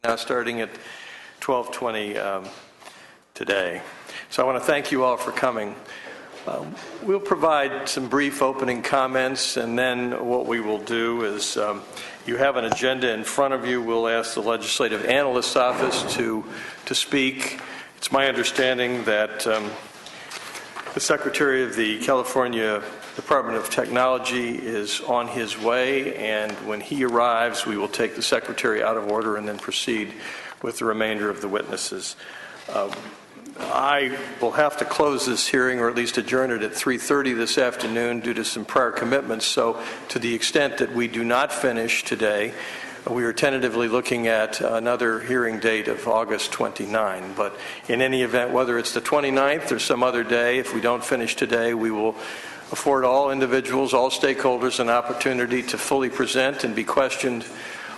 now starting at 12:20 today. So I want to thank you all for coming. We'll provide some brief opening comments, and then what we will do is you have an agenda in front of you. We'll ask the Legislative Analyst's Office to speak. It's my understanding that the Secretary of the California Department of Technology is on his way, and when he arrives, we will take the Secretary out of order and then proceed with the remainder of the witnesses. I will have to close this hearing, or at least adjourn it, at 3:30 this afternoon due to some prior commitments. So to the extent that we do not finish today, we are tentatively looking at another hearing date of August 29. But in any event, whether it's the 29th or some other day, if we don't finish today, we will afford all individuals, all stakeholders, an opportunity to fully present and be questioned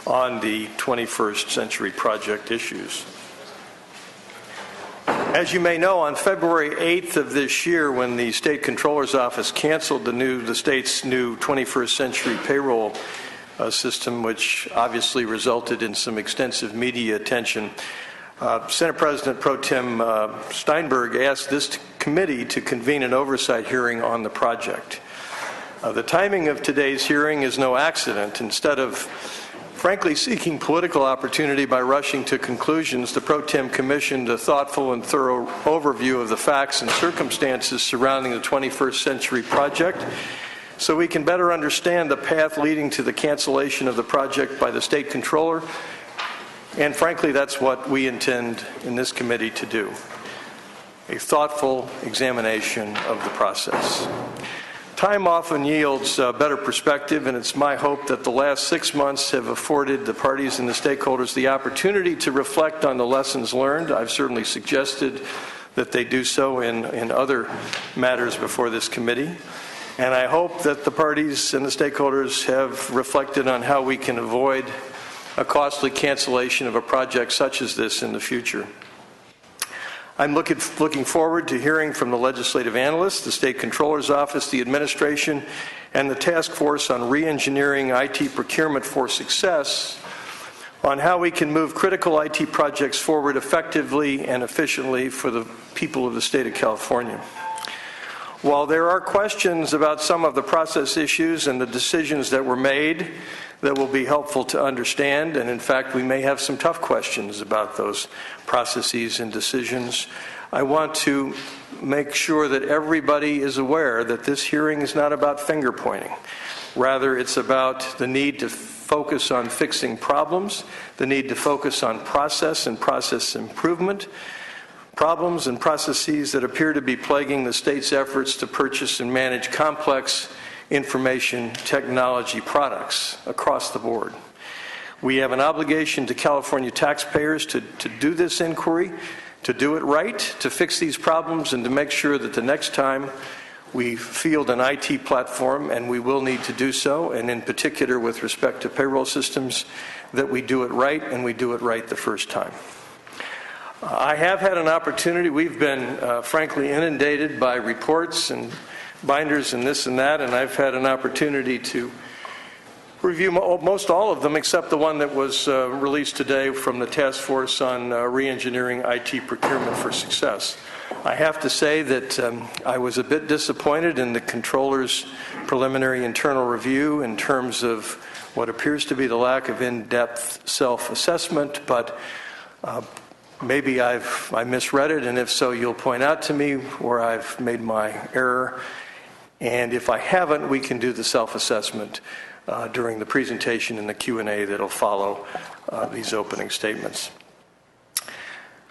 on the 21st century project issues. As you may know, on February 8th of this year, when the State Controller's Office canceled the state's new 21st century payroll system, which obviously resulted in some extensive media attention, Senate President Pro Tem Steinberg asked this committee to convene an oversight hearing on the project. The timing of today's hearing is no accident. Instead of frankly seeking political opportunity by rushing to conclusions, the Pro Tem commissioned a thoughtful and thorough overview of the facts and circumstances surrounding the 21st century project so we can better understand the path leading to the cancellation of the project by the State Controller. And frankly, that's what we intend in this committee to do, a thoughtful examination of the process. Time often yields better perspective, and it's my hope that the last 6 months have afforded the parties and the stakeholders the opportunity to reflect on the lessons learned. I've certainly suggested that they do so in other matters before this committee. And I hope that the parties and the stakeholders have reflected on how we can avoid a costly cancellation of a project such as this in the future. I'm looking forward to hearing from the legislative analysts, the State Controller's Office, the administration, and the Task Force on Reengineering IT Procurement for Success on how we can move critical IT projects forward effectively and efficiently for the people of the state of California. While there are questions about some of the process issues and the decisions that were made that will be helpful to understand, and in fact we may have some tough questions about those processes and decisions, I want to make sure that everybody is aware that this hearing is not about finger pointing. Rather, it's about the need to focus on fixing problems, the need to focus on process and process improvement, problems and processes that appear to be plaguing the state's efforts to purchase and manage complex information technology products across the board. We have an obligation to California taxpayers to do this inquiry, to do it right, to fix these problems, and to make sure that the next time we field an IT platform, and we will need to do so, and in particular with respect to payroll systems, that we do it right, and we do it right the first time. I have had an opportunity. We've been frankly inundated by reports and binders and this and that, and I've had an opportunity to review most all of them except the one that was released today from the Task Force on Reengineering IT Procurement for Success. I have to say that I was a bit disappointed in the Controller's preliminary internal review in terms of what appears to be the lack of in-depth self-assessment, but maybe I misread it, and if so, you'll point out to me where I've made my error. And if I haven't, we can do the self-assessment during the presentation and the Q&A that'll follow these opening statements.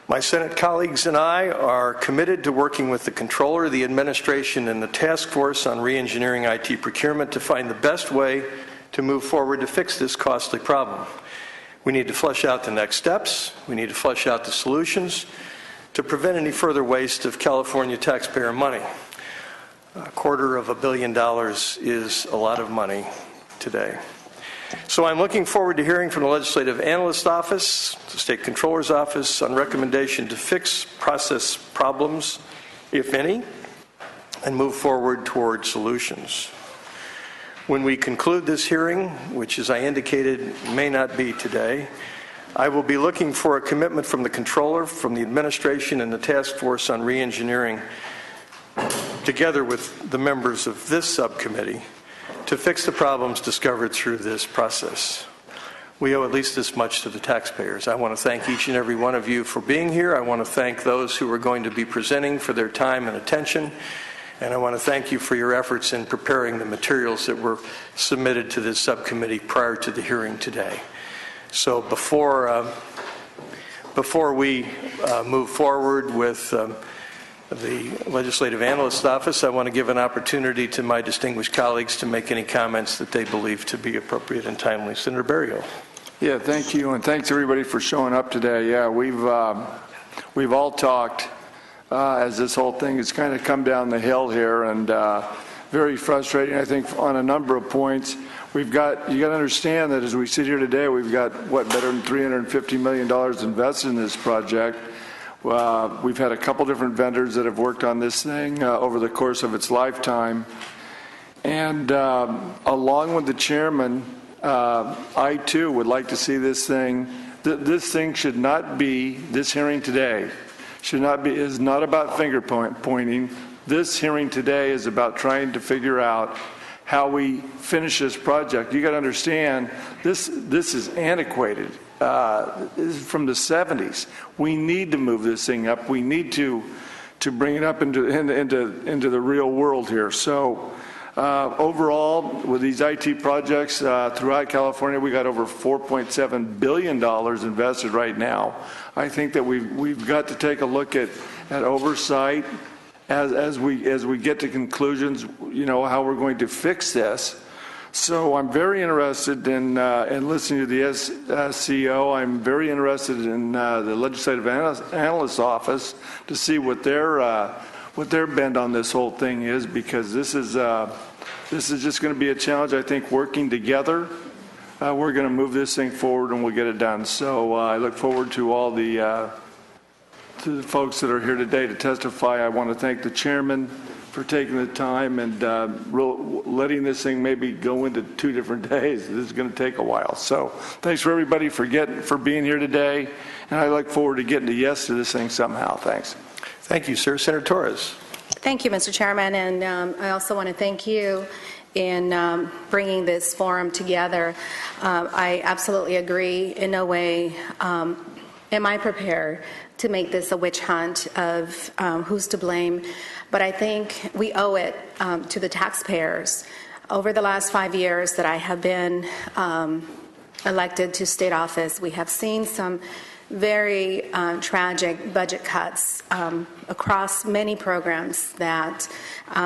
My Senate colleagues and I are committed to working with the Controller, the administration, and the Task Force on Reengineering IT Procurement to find the best way to move forward to fix this costly problem. We need to flesh out the next steps. We need to flesh out the solutions to prevent any further waste of California taxpayer money. $250 million is a lot of money today. So I'm looking forward to hearing from the Legislative Analyst's Office, the State Controller's Office, on recommendation to fix process problems, if any, and move forward toward solutions. When we conclude this hearing, which as I indicated may not be today, I will be looking for a commitment from the Controller, from the administration, and the Task Force on Reengineering, together with the members of this subcommittee, to fix the problems discovered through this process. We owe at least this much to the taxpayers. I want to thank each and every one of you for being here. I want to thank those who are going to be presenting for their time and attention. And I want to thank you for your efforts in preparing the materials that were submitted to this subcommittee prior to the hearing today. So before we move forward with the Legislative Analyst's Office, I want to give an opportunity to my distinguished colleagues to make any comments that they believe to be appropriate and timely. Senator Berrio. Yeah, thank you, and thanks everybody for showing up today. Yeah, we've all talked as this whole thing has kind of come down the hill here, and very frustrating, I think, on a number of points. You got to understand that as we sit here today, we've got, better than $350 million invested in this project. We've had a couple different vendors that have worked on this thing over the course of its lifetime. And along with the chairman, I too would like to see this thing. This thing should not be, this hearing today is not about finger pointing. This hearing today is about trying to figure out how we finish this project. You got to understand, this is antiquated. This is from the 70s. We need to move this thing up. We need to bring it up into the real world here. So overall, with these IT projects throughout California, we got over $4.7 billion invested right now. I think that we've got to take a look at oversight as we get to conclusions, how we're going to fix this. So I'm very interested in listening to the SCO. I'm very interested in the Legislative Analyst's Office to see what their bend on this whole thing is, because this is just going to be a challenge. I think working together, we're going to move this thing forward and we'll get it done. So I look forward to all the folks that are here today to testify. I want to thank the chairman for taking the time and letting this thing maybe go into 2 different days. This is going to take a while. So thanks for everybody for being here today, and I look forward to getting a yes to this thing somehow. Thanks. Thank you, sir. Senator Torres. Thank you, Mr. Chairman, and I also want to thank you in bringing this forum together. I absolutely agree. In no way am I prepared to make this a witch hunt of who's to blame, but I think we owe it to the taxpayers. Over the last 5 years that I have been elected to state office, we have seen some very tragic budget cuts across many programs that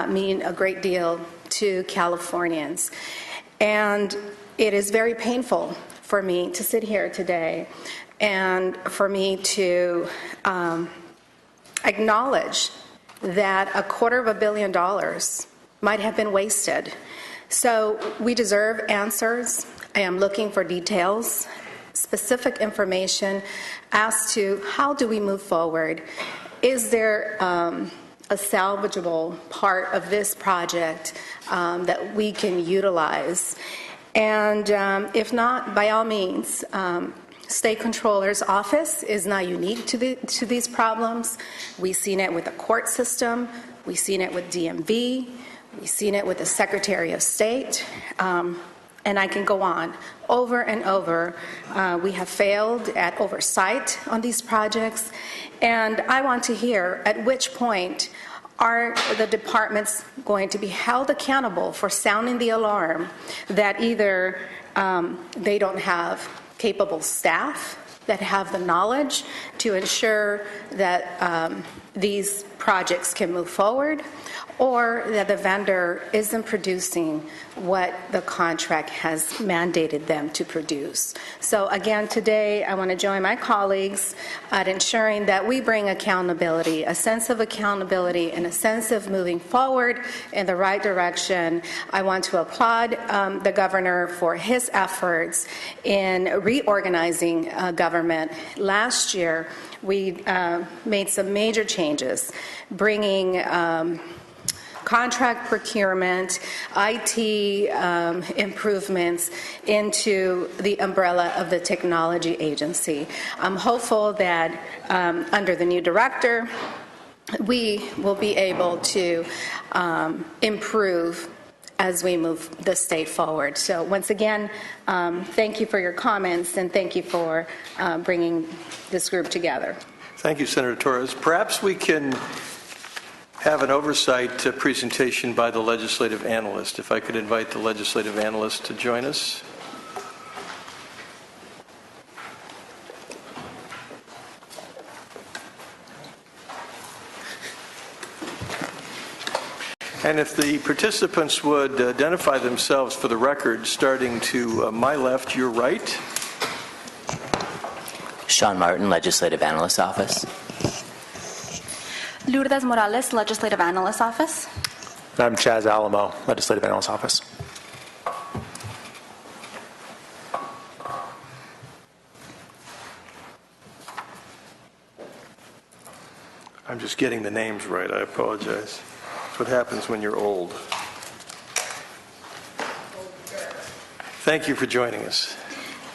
mean a great deal to Californians. And it is very painful for me to sit here today and for me to acknowledge that $250 million might have been wasted. So we deserve answers. I am looking for details, specific information as to how do we move forward. Is there a salvageable part of this project that we can utilize? And if not, by all means, State Controller's Office is not unique to these problems. We've seen it with the court system. We've seen it with DMV. We've seen it with the Secretary of State. And I can go on. Over and over, we have failed at oversight on these projects. And I want to hear at which point are the departments going to be held accountable for sounding the alarm that either they don't have capable staff that have the knowledge to ensure that these projects can move forward, or that the vendor isn't producing what the contract has mandated them to produce. So again, today I want to join my colleagues at ensuring that we bring accountability, a sense of accountability and a sense of moving forward in the right direction. I want to applaud the governor for his efforts in reorganizing government. Last year, we made some major changes, bringing contract procurement, IT improvements into the umbrella of the technology agency. I'm hopeful that under the new director, we will be able to improve as we move the state forward. So once again, thank you for your comments, and thank you for bringing this group together. Thank you, Senator Torres. Perhaps we can have an oversight presentation by the legislative analyst. If I could invite the legislative analyst to join us. And if the participants would identify themselves for the record, starting to my left, your right. Sean Martin, Legislative Analyst Office. Lourdes Morales, Legislative Analyst Office. I'm Chaz Alamo, Legislative Analyst Office. I'm just getting the names right. I apologize. That's what happens when you're old. Thank you for joining us.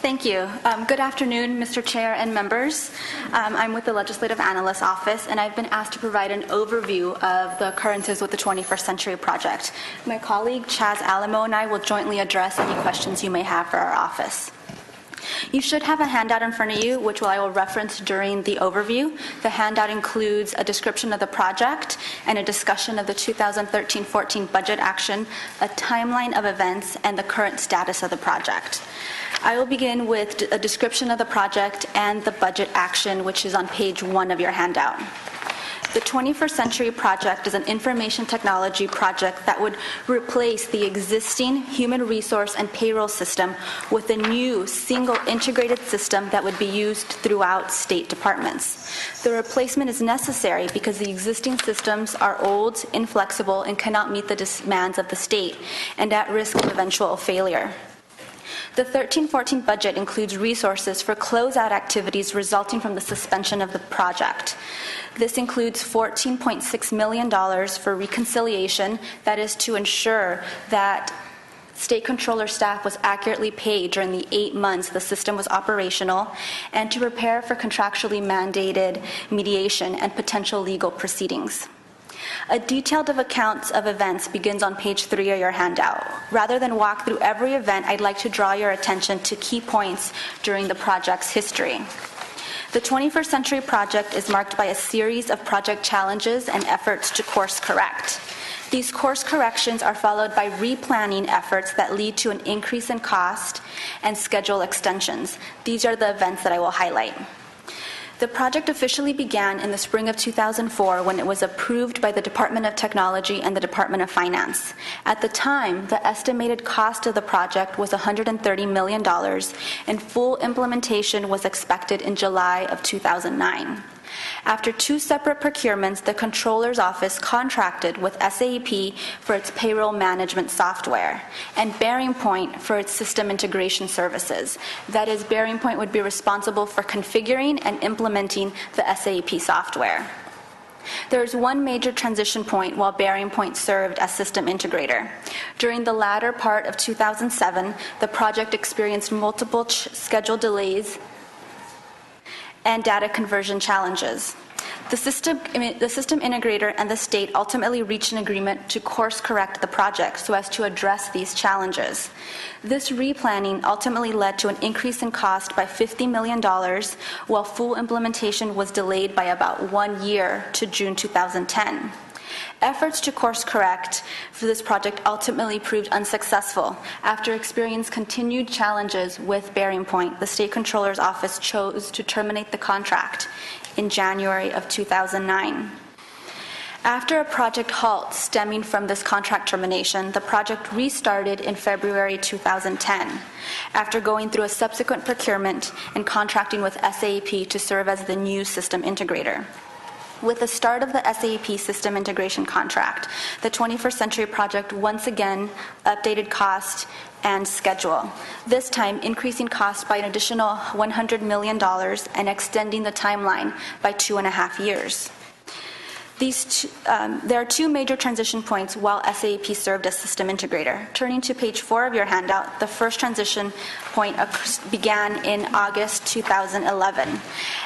Thank you. Good afternoon, Mr. Chair and members. I'm with the Legislative Analyst Office, and I've been asked to provide an overview of the occurrences with the 21st Century Project. My colleague, Chaz Alamo, and I will jointly address any questions you may have for our office. You should have a handout in front of you, which I will reference during the overview. The handout includes a description of the project and a discussion of the 2013-14 budget action, a timeline of events, and the current status of the project. I will begin with a description of the project and the budget action, which is on page 1 of your handout. The 21st Century Project is an information technology project that would replace the existing human resource and payroll system with a new single integrated system that would be used throughout state departments. The replacement is necessary because the existing systems are old, inflexible, and cannot meet the demands of the state and at risk of eventual failure. The 13-14 budget includes resources for closeout activities resulting from the suspension of the project. This includes $14.6 million for reconciliation, that is to ensure that State Controller staff was accurately paid during the 8 months the system was operational, and to prepare for contractually mandated mediation and potential legal proceedings. A detailed accounts of events begins on page 3 of your handout. Rather than walk through every event, I'd like to draw your attention to key points during the project's history. The 21st Century Project is marked by a series of project challenges and efforts to course correct. These course corrections are followed by replanning efforts that lead to an increase in cost and schedule extensions. These are the events that I will highlight. The project officially began in the spring of 2004 when it was approved by the Department of Technology and the Department of Finance. At the time, the estimated cost of the project was $130 million, and full implementation was expected in July of 2009. After 2 separate procurements, the Controller's Office contracted with SAP for its payroll management software and Bearing Point for its system integration services. That is, Bearing Point would be responsible for configuring and implementing the SAP software. There is one major transition point while Bearing Point served as system integrator. During the latter part of 2007, the project experienced multiple schedule delays and data conversion challenges. The system integrator and the state ultimately reached an agreement to course correct the project so as to address these challenges. This replanning ultimately led to an increase in cost by $50 million, while full implementation was delayed by about 1 year to June 2010. Efforts to course correct for this project ultimately proved unsuccessful. After experiencing continued challenges with Bearing Point, the State Controller's Office chose to terminate the contract in January of 2009. After a project halt stemming from this contract termination, the project restarted in February 2010, after going through a subsequent procurement and contracting with SAP to serve as the new system integrator. With the start of the SAP system integration contract, the 21st Century Project once again updated cost and schedule, this time increasing cost by an additional $100 million and extending the timeline by 2.5 years. There are two major transition points while SAP served as system integrator. Turning to page 4 of your handout, the first transition point began in August 2011.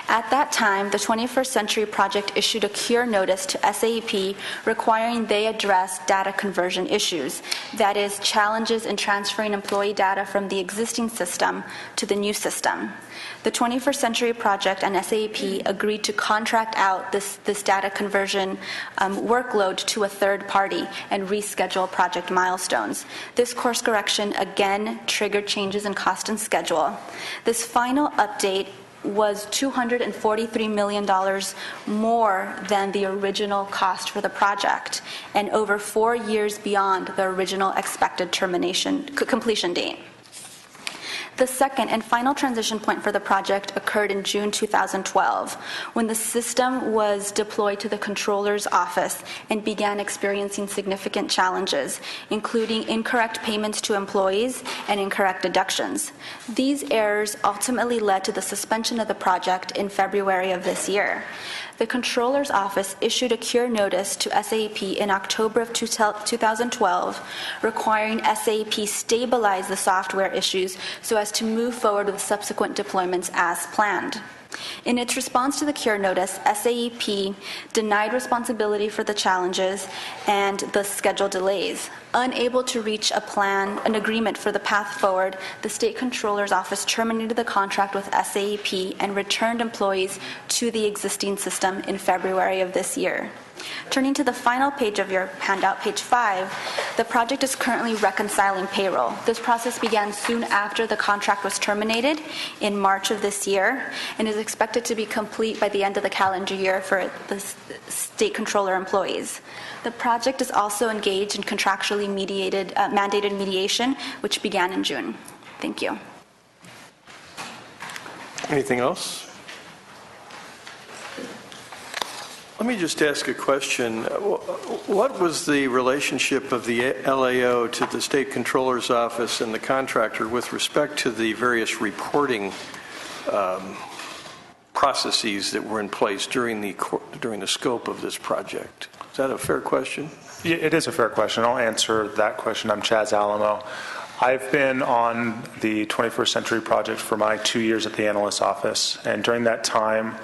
At that time, the 21st Century Project issued a cure notice to SAP requiring they address data conversion issues, that is, challenges in transferring employee data from the existing system to the new system. The 21st Century Project and SAP agreed to contract out this data conversion workload to a third party and reschedule project milestones. This course correction again triggered changes in cost and schedule. This final update was $243 million more than the original cost for the project and over 4 years beyond the original expected completion date. The second and final transition point for the project occurred in June 2012, when the system was deployed to the controller's office and began experiencing significant challenges, including incorrect payments to employees and incorrect deductions. These errors ultimately led to the suspension of the project in February of this year. The controller's office issued a cure notice to SAP in October of 2012, requiring SAP stabilize the software issues so as to move forward with subsequent deployments as planned. In its response to the cure notice, SAP denied responsibility for the challenges and the schedule delays. Unable to reach an agreement for the path forward, the State Controller's Office terminated the contract with SAP and returned employees to the existing system in February of this year. Turning to the final page of your handout, page 5, the project is currently reconciling payroll. This process began soon after the contract was terminated in March of this year and is expected to be complete by the end of the calendar year for the State Controller employees. The project is also engaged in contractually mandated mediation, which began in June. Thank you. Anything else? Let me just ask a question. What was the relationship of the LAO to the State Controller's Office and the contractor with respect to the various reporting processes that were in place during the scope of this project? Is that a fair question? Yeah, it is a fair question. I'll answer that question. I'm Chaz Alamo. I've been on the 21st Century Project for my 2 years at the analyst office, and during that time,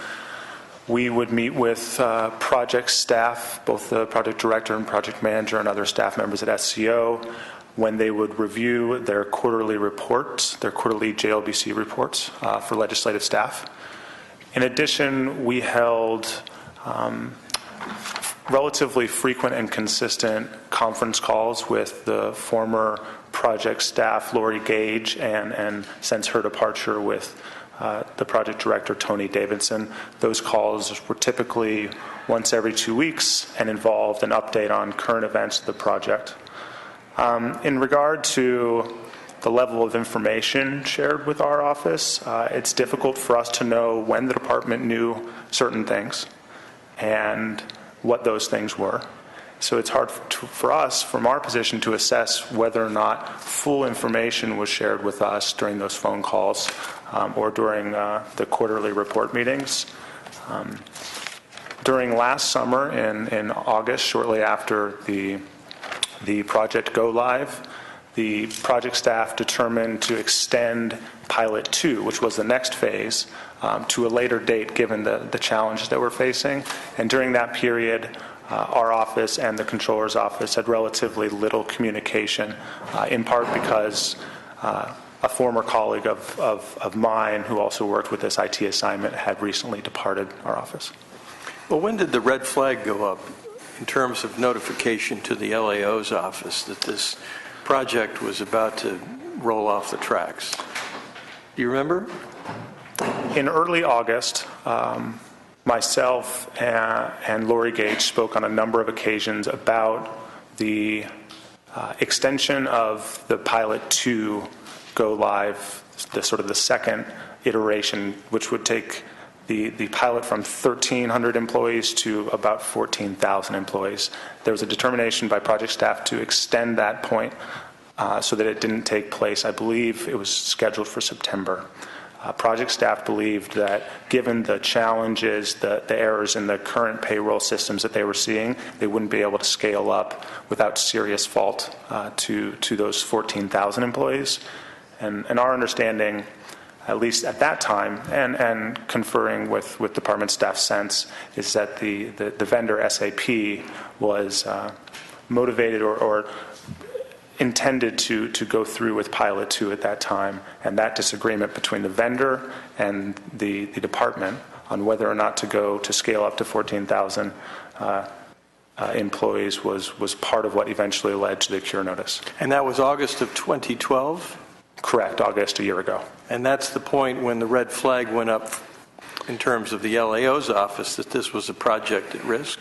we would meet with project staff, both the project director and project manager and other staff members at SCO, when they would review their quarterly reports, their quarterly JLBC reports for legislative staff. In addition, we held relatively frequent and consistent conference calls with the former project staff, Lori Gage, and since her departure with the project director, Tony Davidson. Those calls were typically once every 2 weeks and involved an update on current events of the project. In regard to the level of information shared with our office, it's difficult for us to know when the department knew certain things and what those things were. So it's hard for us, from our position, to assess whether or not full information was shared with us during those phone calls or during the quarterly report meetings. During last summer, in August, shortly after the project go live, the project staff determined to extend Pilot 2, which was the next phase, to a later date given the challenges that we're facing. And during that period, our office and the controller's office had relatively little communication, in part because a former colleague of mine who also worked with this IT assignment had recently departed our office. Well, when did the red flag go up in terms of notification to the LAO's office that this project was about to roll off the tracks? Do you remember? In early August, myself and Lori Gage spoke on a number of occasions about the extension of the Pilot 2 go live, the second iteration, which would take the pilot from 1,300 employees to about 14,000 employees. There was a determination by project staff to extend that point so that it didn't take place. I believe it was scheduled for September. Project staff believed that given the challenges, the errors in the current payroll systems that they were seeing, they wouldn't be able to scale up without serious fault to those 14,000 employees. And our understanding, at least at that time, and conferring with department staff since, is that the vendor SAP was motivated or intended to go through with Pilot 2 at that time, and that disagreement between the vendor and the department on whether or not to go to scale up to 14,000 employees was part of what eventually led to the cure notice. And that was August of 2012? Correct, August, a year ago. And that's the point when the red flag went up in terms of the LAO's office that this was a project at risk?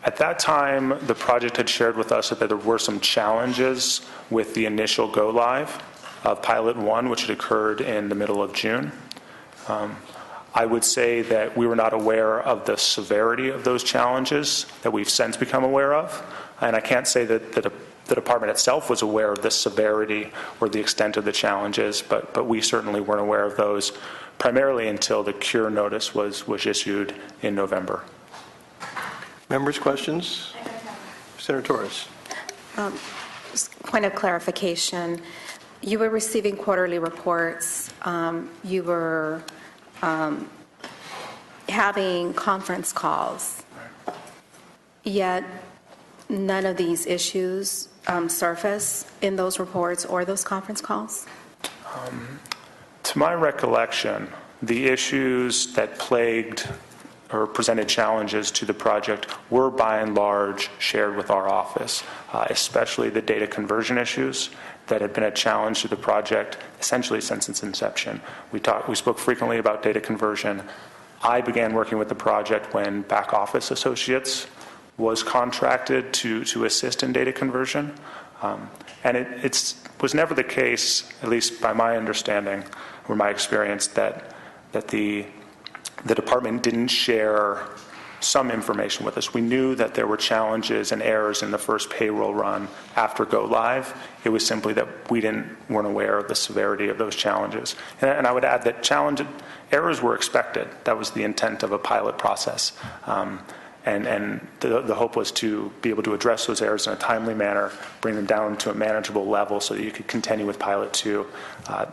At that time, the project had shared with us that there were some challenges with the initial go-live of Pilot 1, which had occurred in the middle of June. I would say that we were not aware of the severity of those challenges that we've since become aware of. And I can't say that the department itself was aware of the severity or the extent of the challenges, but we certainly weren't aware of those, primarily until the cure notice was issued in November. Members, questions? Senator Torres. Point of clarification. You were receiving quarterly reports. You were having conference calls. Yet none of these issues surface in those reports or those conference calls? To my recollection, the issues that plagued or presented challenges to the project were by and large shared with our office, especially the data conversion issues that had been a challenge to the project essentially since its inception. We spoke frequently about data conversion. I began working with the project when back office associates was contracted to assist in data conversion. And it was never the case, at least by my understanding or my experience, that the department didn't share some information with us. We knew that there were challenges and errors in the first payroll run after go live. It was simply that we weren't aware of the severity of those challenges. And I would add that errors were expected. That was the intent of a pilot process. And the hope was to be able to address those errors in a timely manner, bring them down to a manageable level so that you could continue with Pilot 2.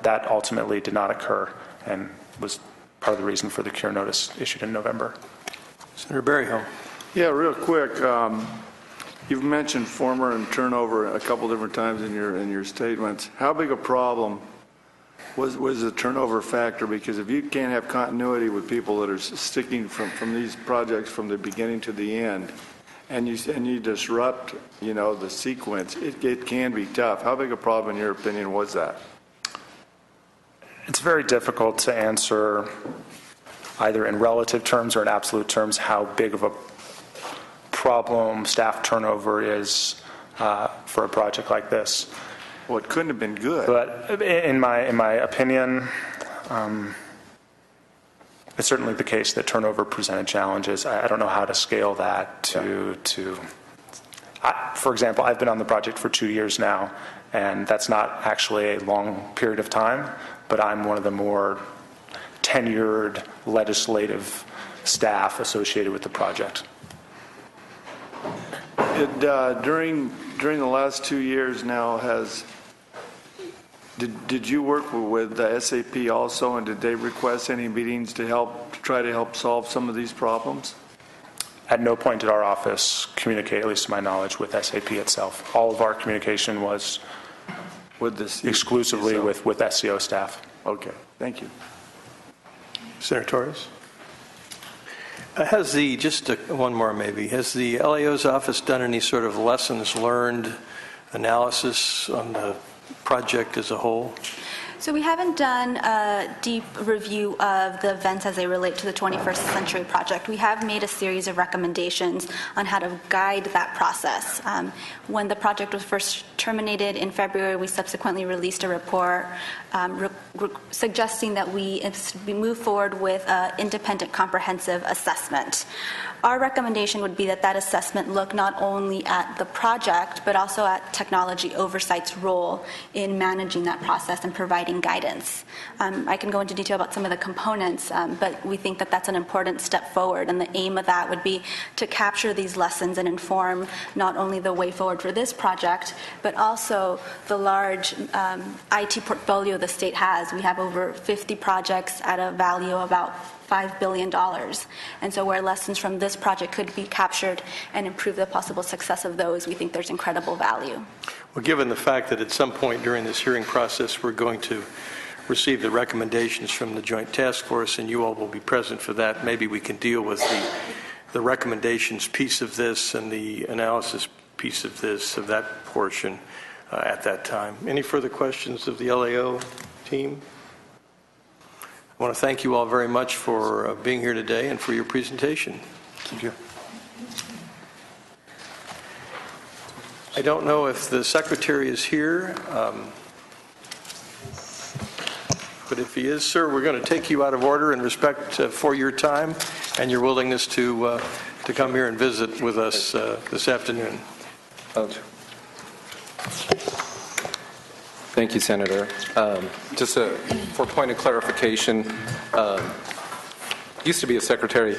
That ultimately did not occur and was part of the reason for the cure notice issued in November. Senator Berryhill. Yeah, real quick. You've mentioned former and turnover a couple different times in your statements. How big a problem was the turnover factor? Because if you can't have continuity with people that are sticking from these projects from the beginning to the end, and you disrupt, the sequence, it can be tough. How big a problem, in your opinion, was that? It's very difficult to answer either in relative terms or in absolute terms how big of a problem staff turnover is for a project like this. Well, it couldn't have been good. But in my opinion, it's certainly the case that turnover presented challenges. I don't know how to scale that to for example, I've been on the project for 2 years now, and that's not actually a long period of time, but I'm one of the more tenured legislative staff associated with the project. During the last 2 years now, did you work with the SAP also, and did they request any meetings to try to help solve some of these problems? At no point did our office communicate, at least to my knowledge, with SAP itself. All of our communication was exclusively with SCO staff. Okay, thank you. Senator Torres. One more maybe, has the LAO's office done any sort of lessons learned analysis on the project as a whole? So we haven't done a deep review of the events as they relate to the 21st Century Project. We have made a series of recommendations on how to guide that process. When the project was first terminated in February, we subsequently released a report suggesting that we move forward with an independent comprehensive assessment. Our recommendation would be that assessment look not only at the project, but also at technology oversight's role in managing that process and providing providing guidance. I can go into detail about some of the components, but we think that that's an important step forward, and the aim of that would be to capture these lessons and inform not only the way forward for this project, but also the large IT portfolio the state has. We have over 50 projects at a value of about $5 billion. And so where lessons from this project could be captured and improve the possible success of those, we think there's incredible value. Well, given the fact that at some point during this hearing process, we're going to receive the recommendations from the Joint Task Force, and you all will be present for that, maybe we can deal with the recommendations piece of this and the analysis piece of this, of that portion at that time. Any further questions of the LAO team? I want to thank you all very much for being here today and for your presentation. Thank you. I don't know if the Secretary is here, but if he is, sir, we're going to take you out of order in respect for your time and your willingness to come here and visit with us this afternoon. Thank you, Senator. Just for point of clarification, used to be a secretary.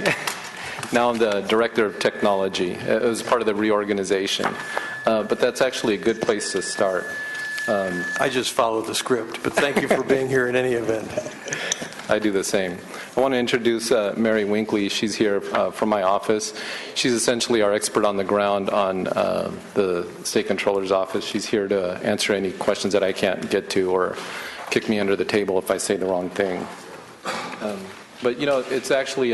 Now I'm the director of technology. It was part of the reorganization. But that's actually a good place to start. I just followed the script, but thank you for being here in any event. I do the same. I want to introduce Mary Winkley. She's here from my office. She's essentially our expert on the ground on the State Controller's office. She's here to answer any questions that I can't get to or kick me under the table if I say the wrong thing. But, you know, it's actually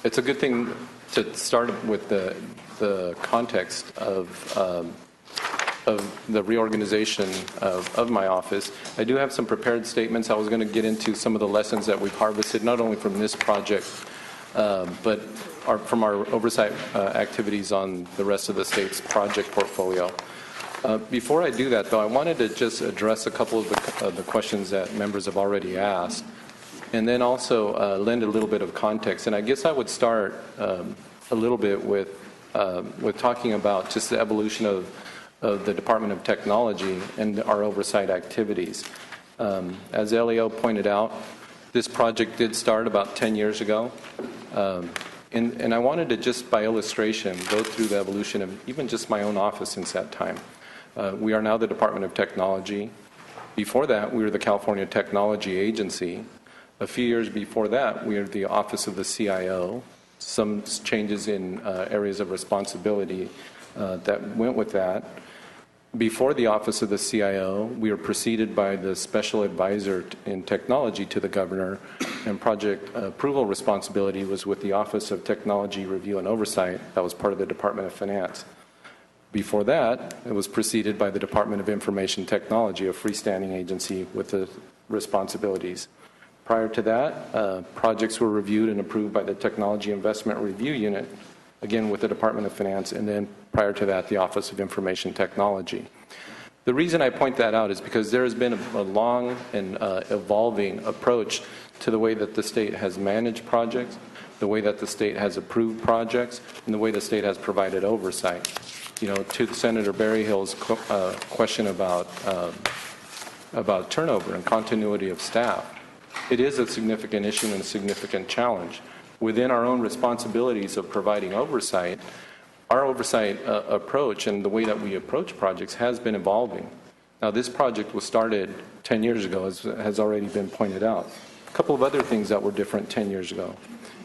it's a good thing to start with the context of the reorganization of my office. I do have some prepared statements. I was going to get into some of the lessons that we've harvested, not only from this project, but from our oversight activities on the rest of the state's project portfolio. Before I do that, though, I wanted to just address a couple of the questions that members have already asked, and then also lend a little bit of context. And I guess I would start a little bit with talking about just the evolution of the Department of Technology and our oversight activities. As LAO pointed out, this project did start about 10 years ago. And I wanted to just, by illustration, go through the evolution of even just my own office since that time. We are now the Department of Technology. Before that, we were the California Technology Agency. A few years before that, we were the Office of the CIO. Some changes in areas of responsibility that went with that. Before the Office of the CIO, we were preceded by the Special Advisor in Technology to the Governor, and project approval responsibility was with the Office of Technology Review and Oversight. That was part of the Department of Finance. Before that, it was preceded by the Department of Information Technology, a freestanding agency with the responsibilities. Prior to that, projects were reviewed and approved by the Technology Investment Review Unit, again with the Department of Finance, and then prior to that, the Office of Information Technology. The reason I point that out is because there has been a long and evolving approach to the way that the state has managed projects, the way that the state has approved projects, and the way the state has provided oversight. You know, to Senator Berryhill's question about turnover and continuity of staff, it is a significant issue and a significant challenge. Within our own responsibilities of providing oversight, our oversight approach and the way that we approach projects has been evolving. Now, this project was started 10 years ago, as has already been pointed out. A couple of other things that were different 10 years ago.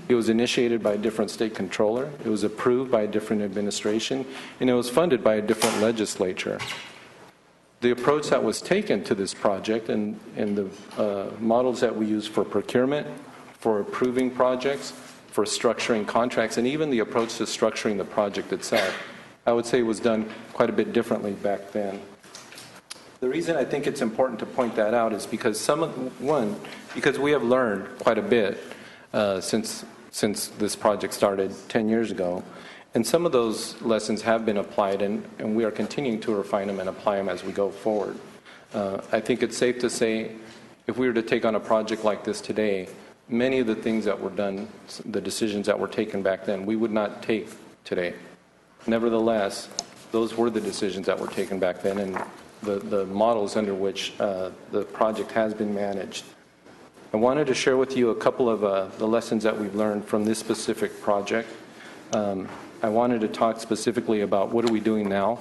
It was initiated by a different state controller, it was approved by a different administration, and it was funded by a different legislature. The approach that was taken to this project and the models that we use for procurement, for approving projects, for structuring contracts, and even the approach to structuring the project itself, I would say was done quite a bit differently back then. The reason I think it's important to point that out is because because we have learned quite a bit since this project started 10 years ago, and some of those lessons have been applied, and we are continuing to refine them and apply them as we go forward. I think it's safe to say, if we were to take on a project like this today, many of the things that were done, the decisions that were taken back then, we would not take today. Nevertheless, those were the decisions that were taken back then, and the models under which the project has been managed. I wanted to share with you a couple of the lessons that we've learned from this specific project. I wanted to talk specifically about what are we doing now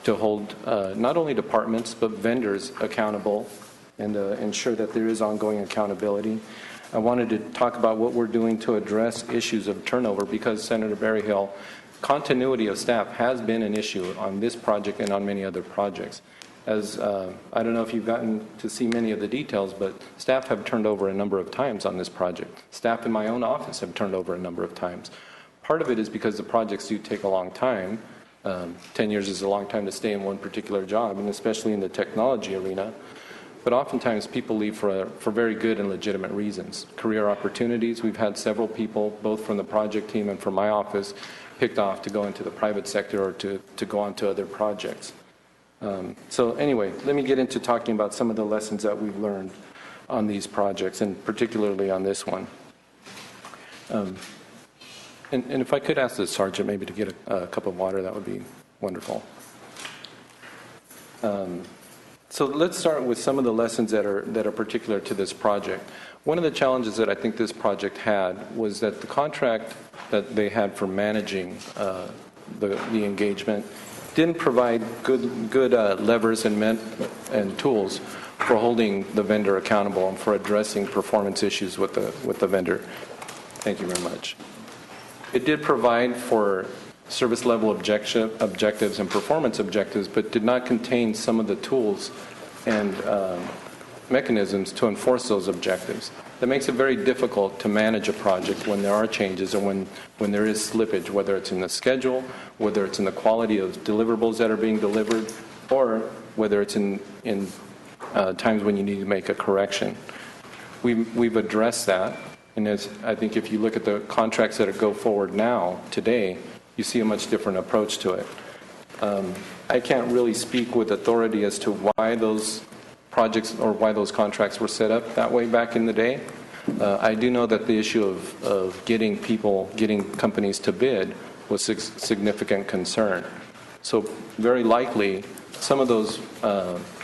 to hold not only departments but vendors accountable and ensure that there is ongoing accountability. I wanted to talk about what we're doing to address issues of turnover because, Senator Berryhill, continuity of staff has been an issue on this project and on many other projects. As I don't know if you've gotten to see many of the details, but staff have turned over a number of times on this project. Staff in my own office have turned over a number of times. Part of it is because the projects do take a long time. 10 years is a long time to stay in one particular job, and especially in the technology arena. But oftentimes people leave for very good and legitimate reasons. Career opportunities, we've had several people, both from the project team and from my office, picked off to go into the private sector or to go on to other projects. So anyway, let me get into talking about some of the lessons that we've learned on these projects, and particularly on this one. And if I could ask the sergeant maybe to get a cup of water, that would be wonderful. So let's start with some of the lessons that are particular to this project. One of the challenges that I think this project had was that the contract that they had for managing the engagement didn't provide good levers and tools for holding the vendor accountable and for addressing performance issues with the vendor. Thank you very much. It did provide for service level objectives and performance objectives, but did not contain some of the tools and mechanisms to enforce those objectives. That makes it very difficult to manage a project when there are changes or when there is slippage, whether it's in the schedule, whether it's in the quality of deliverables that are being delivered, or whether it's in times when you need to make a correction. We've addressed that. And as I think if you look at the contracts that go forward now, today, you see a much different approach to it. I can't really speak with authority as to why those projects or why those contracts were set up that way back in the day. I do know that the issue of getting companies to bid was a significant concern. So very likely, some of those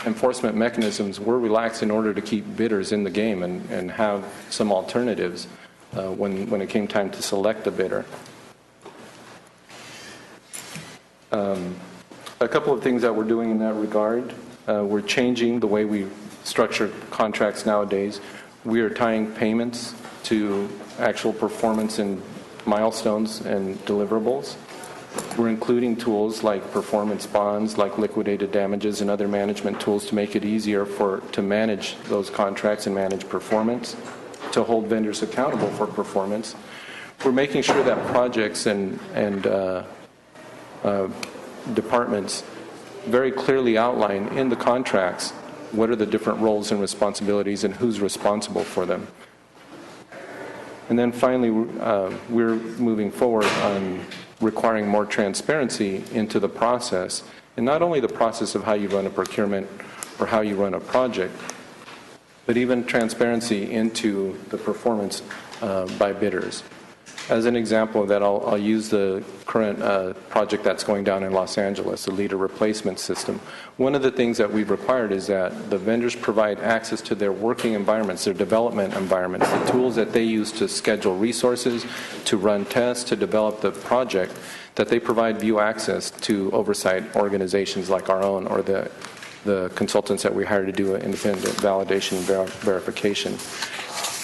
enforcement mechanisms were relaxed in order to keep bidders in the game and have some alternatives when it came time to select a bidder. A couple of things that we're doing in that regard. We're changing the way we structure contracts nowadays. We are tying payments to actual performance and milestones and deliverables. We're including tools like performance bonds, like liquidated damages and other management tools to make it easier to manage those contracts and manage performance, to hold vendors accountable for performance. We're making sure that projects and departments very clearly outline in the contracts what are the different roles and responsibilities and who's responsible for them. And then finally, we're moving forward on requiring more transparency into the process, and not only the process of how you run a procurement or how you run a project, but even transparency into the performance by bidders. As an example of that, I'll use the current project that's going down in Los Angeles, the leader replacement system. One of the things that we've required is that the vendors provide access to their working environments, their development environments, the tools that they use to schedule resources, to run tests, to develop the project, that they provide view access to oversight organizations like our own or the consultants that we hire to do independent validation and verification.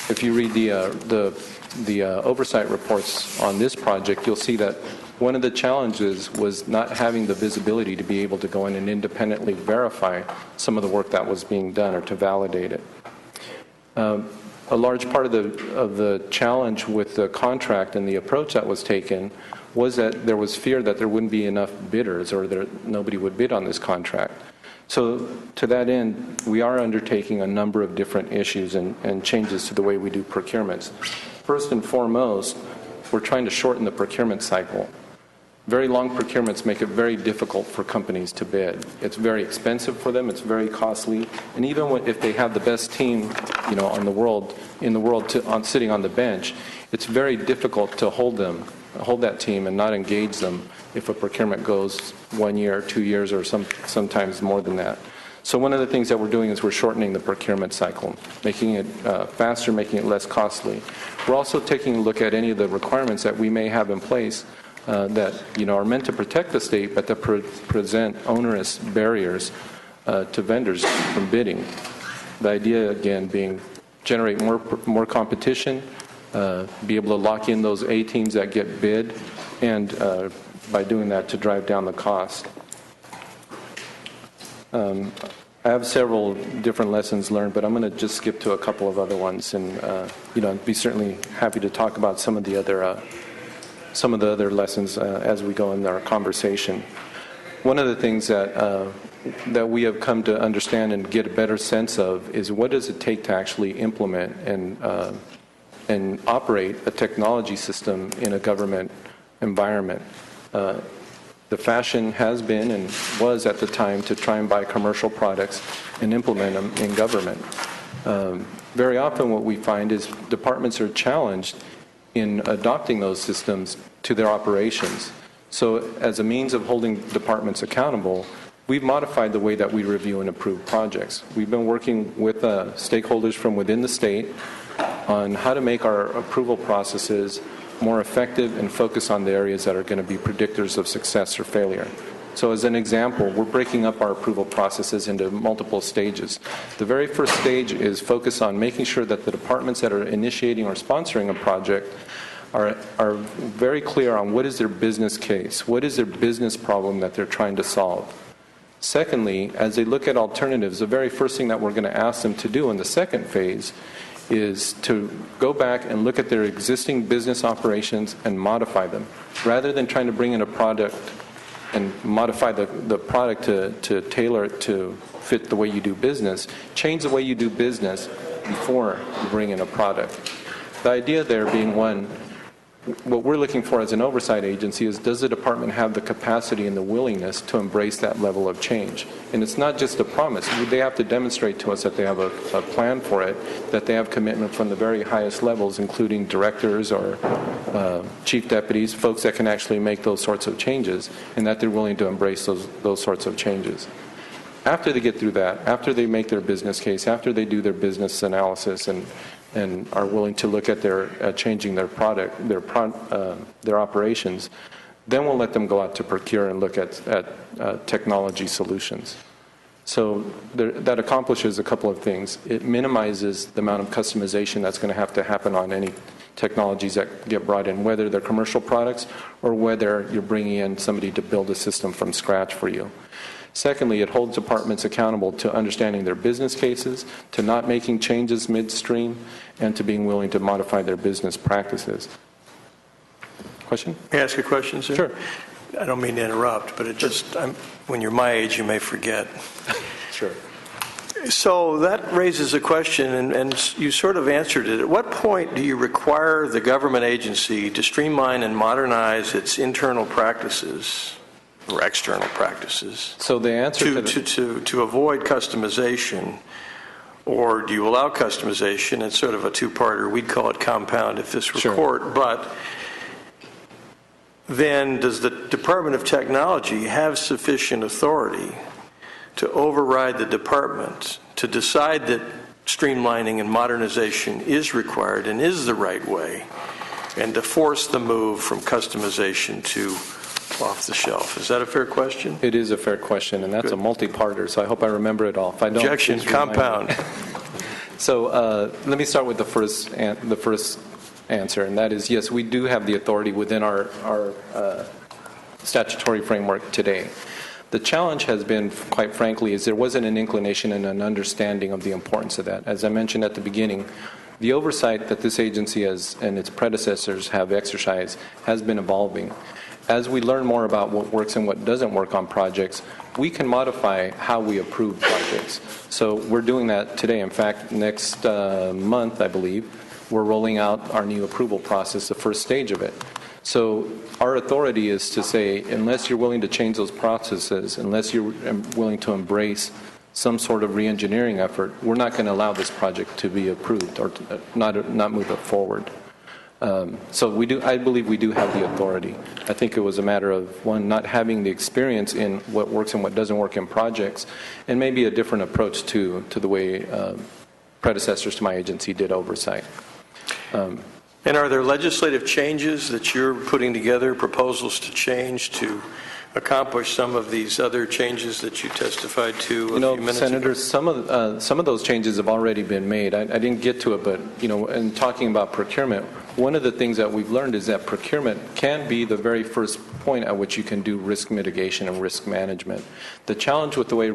If you read the oversight reports on this project, you'll see that one of the challenges was not having the visibility to be able to go in and independently verify some of the work that was being done or to validate it. A large part of the challenge with the contract and the approach that was taken was that there was fear that there wouldn't be enough bidders or that nobody would bid on this contract. So to that end, we are undertaking a number of different issues and changes to the way we do procurements. First and foremost, we're trying to shorten the procurement cycle. Very long procurements make it very difficult for companies to bid. It's very expensive for them, it's very costly, and even if they have the best team, in the world sitting on the bench, it's very difficult to hold that team and not engage them if a procurement goes 1 year, 2 years, or sometimes more than that. So one of the things that we're doing is we're shortening the procurement cycle, making it faster, making it less costly. We're also taking a look at any of the requirements that we may have in place that are meant to protect the state, but that present onerous barriers to vendors from bidding. The idea, again, being generate more competition, be able to lock in those A teams that get bid, and by doing that to drive down the cost. I have several different lessons learned, but I'm going to just skip to a couple of other ones, and I'd be certainly happy to talk about some of the other lessons as we go in our conversation. One of the things that we have come to understand and get a better sense of is what does it take to actually implement and operate a technology system in a government environment. The fashion has been and was at the time to try and buy commercial products and implement them in government. Very often what we find is departments are challenged in adopting those systems to their operations. So as a means of holding departments accountable, we've modified the way that we review and approve projects. We've been working with stakeholders from within the state on how to make our approval processes more effective and focus on the areas that are going to be predictors of success or failure. So as an example, we're breaking up our approval processes into multiple stages. The very first stage is focus on making sure that the departments that are initiating or sponsoring a project are very clear on what is their business case, what is their business problem that they're trying to solve. Secondly, as they look at alternatives, the very first thing that we're going to ask them to do in the second phase is to go back and look at their existing business operations and modify them. Rather than trying to bring in a product and modify the product to tailor it to fit the way you do business, change the way you do business before you bring in a product. The idea there being, one, what we're looking for as an oversight agency is, does the department have the capacity and the willingness to embrace that level of change? And it's not just a promise. They have to demonstrate to us that they have a plan for it, that they have commitment from the very highest levels, including directors or chief deputies, folks that can actually make those sorts of changes, and that they're willing to embrace those sorts of changes. After they get through that, after they make their business case, after they do their business analysis and are willing to look at their changing their product, their operations, then we'll let them go out to procure and look at technology solutions. So that accomplishes a couple of things. It minimizes the amount of customization that's going to happen on any technologies that get brought in, whether they're commercial products or whether you're bringing in somebody to build a system from scratch for you. Secondly, it holds departments accountable to understanding their business cases, to not making changes midstream, and to being willing to modify their business practices. Question? May I ask a question, sir? Sure. I don't mean to interrupt, but when you're my age, you may forget. Sure. So that raises a question, and you sort of answered it. At what point do you require the government agency to streamline and modernize its internal practices or external practices? So the answer to avoid customization, or do you allow customization? It's sort of a two-parter. We'd call it compound if this were Sure. court, but then does the Department of Technology have sufficient authority to override the department to decide that streamlining and modernization is required and is the right way, and to force the move from customization to off the shelf? Is that a fair question? It is a fair question, and that's Good. a multi-parter, so I hope I remember it all. If I don't, Objection, please remind me. compound. So let me start with the first answer, and that is, yes, we do have the authority within our statutory framework today. The challenge has been, quite frankly, is there wasn't an inclination and an understanding of the importance of that. As I mentioned at the beginning, the oversight that this agency has and its predecessors have exercised has been evolving. As we learn more about what works and what doesn't work on projects, we can modify how we approve projects. So we're doing that today. In fact, next month, I believe, we're rolling out our new approval process, the first stage of it. So our authority is to say, unless you're willing to change those processes, unless you're willing to embrace some sort of re-engineering effort, we're not going to allow this project to be approved or not move it forward. I believe we do have the authority. I think it was a matter of, one, not having the experience in what works and what doesn't work in projects, and maybe a different approach to the way predecessors to my agency did oversight. And are there legislative changes that you're putting together, proposals to change to accomplish some of these other changes that you testified to a few minutes Senator, ago? some of those changes have already been made. I didn't get to it, but in talking about procurement, one of the things that we've learned is that procurement can be the very first point at which you can do risk mitigation and risk management. The challenge with the way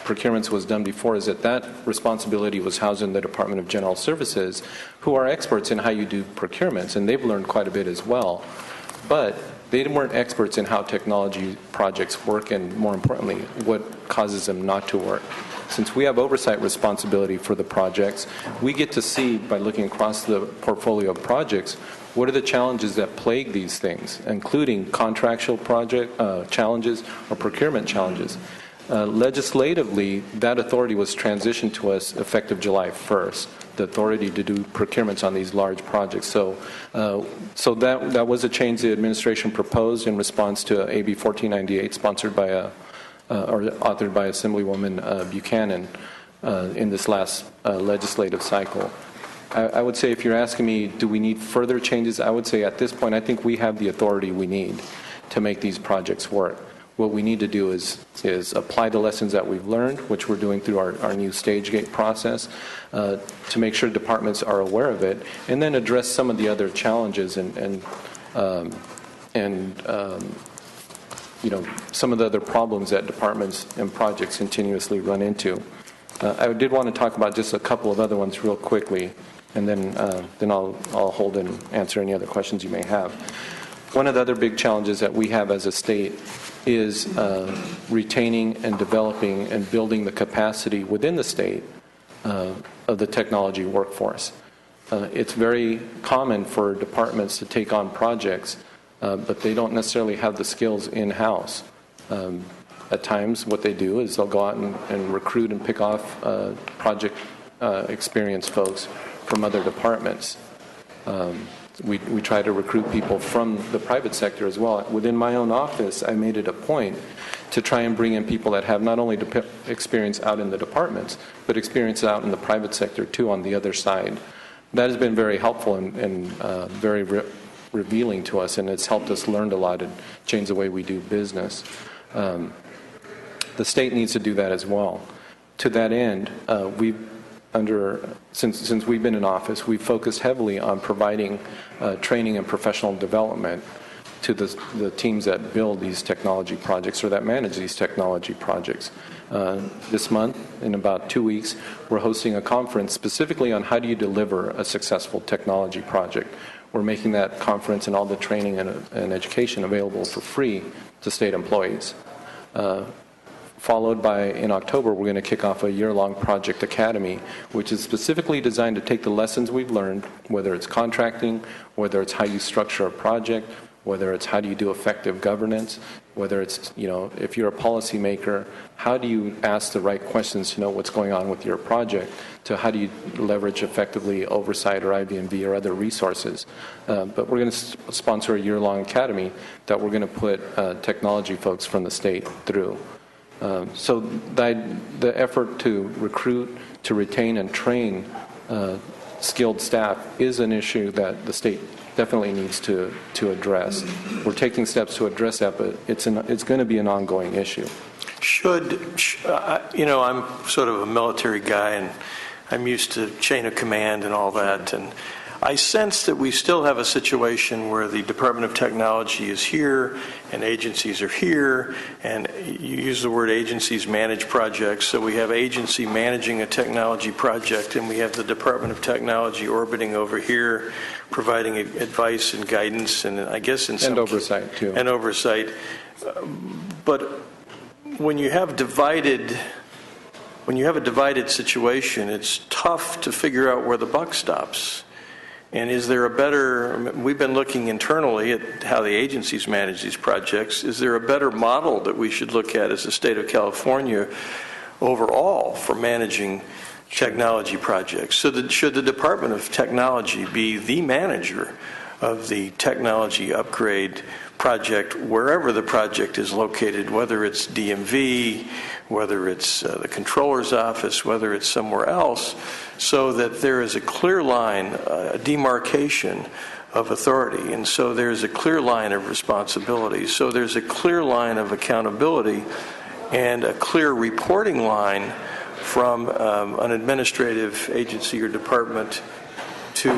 procurements was done before is that responsibility was housed in the Department of General Services, who are experts in how you do procurements, and they've learned quite a bit as well. But they weren't experts in how technology projects work, and more importantly, what causes them not to work. Since we have oversight responsibility for the projects, we get to see, by looking across the portfolio of projects, what are the challenges that plague these things, including contractual project challenges or procurement challenges. Legislatively, that authority was transitioned to us effective July 1st, the authority to do procurements on these large projects. So that was a change the administration proposed in response to AB 1498, sponsored by or authored by Assemblywoman Buchanan in this last legislative cycle. I would say, if you're asking me, do we need further changes, I would say at this point, I think we have the authority we need to make these projects work. What we need to do is apply the lessons that we've learned, which we're doing through our new stage gate process, to make sure departments are aware of it, and then address some of the other challenges and some of the other problems that departments and projects continuously run into. I did want to talk about just a couple of other ones real quickly, and then I'll hold and answer any other questions you may have. One of the other big challenges that we have as a state is retaining and developing and building the capacity within the state of the technology workforce. It's very common for departments to take on projects, but they don't necessarily have the skills in-house. At times, what they do is they'll go out and recruit and pick off project experienced folks from other departments. We try to recruit people from the private sector as well. Within my own office, I made it a point to try and bring in people that have not only experience out in the departments, but experience out in the private sector too on the other side. That has been very helpful and very revealing to us, and it's helped us learn a lot and change the way we do business. The state needs to do that as well. To that end, since we've been in office, we've focused heavily on providing training and professional development to the teams that build these technology projects or that manage these technology projects. This month, in about 2 weeks, we're hosting a conference specifically on how do you deliver a successful technology project. We're making that conference and all the training and education available for free to state employees. Followed by, in October, we're going to kick off a year-long Project Academy, which is specifically designed to take the lessons we've learned, whether it's contracting, whether it's how you structure a project, whether it's how do you do effective governance, whether it's, if you're a policymaker, how do you ask the right questions to know what's going on with your project, to how do you leverage effectively Oversight or IBMV or other resources. But we're going to sponsor a year-long academy that we're going to put technology folks from the state through. So the effort to recruit, to retain, and train skilled staff is an issue that the state definitely needs to address. We're taking steps to address that, but it's going to be an ongoing issue. I'm sort of a military guy, and I'm used to chain of command and all that, and I sense that we still have a situation where the Department of Technology is here and agencies are here, and you use the word agencies manage projects, so we have agency managing a technology project, and we have the Department of Technology orbiting over here, providing advice and guidance, and I guess in some... And oversight, too. And oversight. But when you have a divided situation, it's tough to figure out where the buck stops. And is there we've been looking internally at how the agencies manage these projects. Is there a better model that we should look at as the state of California overall for managing technology projects. So should the Department of Technology be the manager of the technology upgrade project wherever the project is located, whether it's DMV, whether it's the controller's office, whether it's somewhere else, so that there is a clear line, a demarcation of authority, and so there's a clear line of responsibility, so there's a clear line of accountability and a clear reporting line from an administrative agency or department to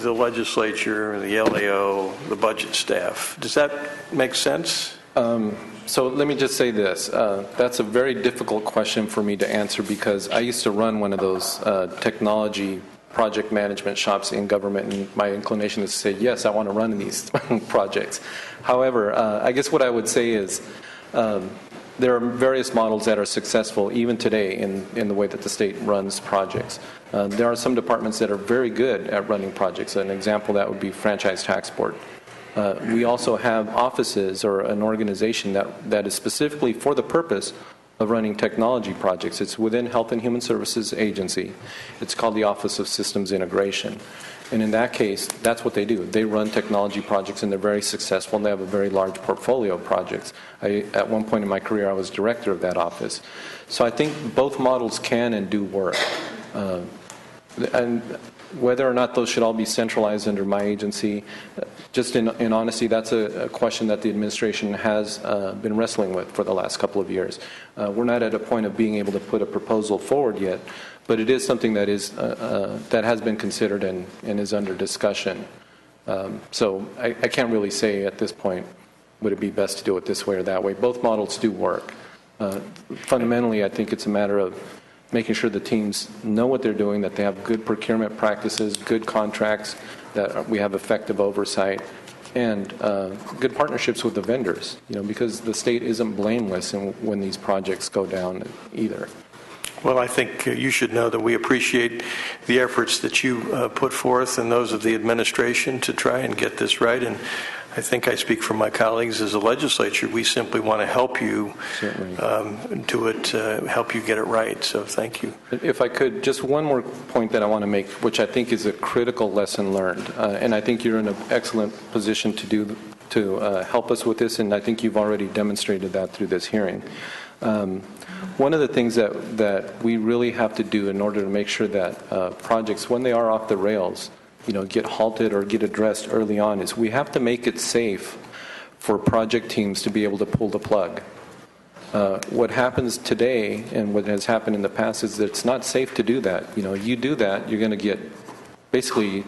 the legislature, the LAO, the budget staff. Does that make sense? So let me just say this. That's a very difficult question for me to answer because I used to run one of those technology project management shops in government, and my inclination is to say, yes, I want to run these projects. However, I guess what I would say is there are various models that are successful even today in the way that the state runs projects. There are some departments that are very good at running projects. An example that would be Franchise Tax Board. We also have offices or an organization that is specifically for the purpose of running technology projects. It's within Health and Human Services Agency. It's called the Office of Systems Integration. And in that case, that's what they do. They run technology projects, and they're very successful, and they have a very large portfolio of projects. At one point in my career, I was director of that office. So I think both models can and do work. And whether or not those should all be centralized under my agency, just in honesty, that's a question that the administration has been wrestling with for the last couple of years. We're not at a point of being able to put a proposal forward yet, but it is something that has been considered and is under discussion. So I can't really say at this point, would it be best to do it this way or that way. Both models do work. Fundamentally, I think it's a matter of making sure the teams know what they're doing, that they have good procurement practices, good contracts, that we have effective oversight, and good partnerships with the vendors, because the state isn't blameless when these projects go down either. Well, I think you should know that we appreciate the efforts that you put forth and those of the administration to try and get this right. And I think I speak for my colleagues as a legislature. We simply want to help you do it, help you get it right. So thank you. If I could, just one more point that I want to make, which I think is a critical lesson learned. And I think you're in an excellent position to help us with this, and I think you've already demonstrated that through this hearing. One of the things that we really have to do in order to make sure that projects, when they are off the rails, get halted or get addressed early on, is we have to make it safe for project teams to be able to pull the plug. What happens today and what has happened in the past is that it's not safe to do that. You do that, you're going to get basically,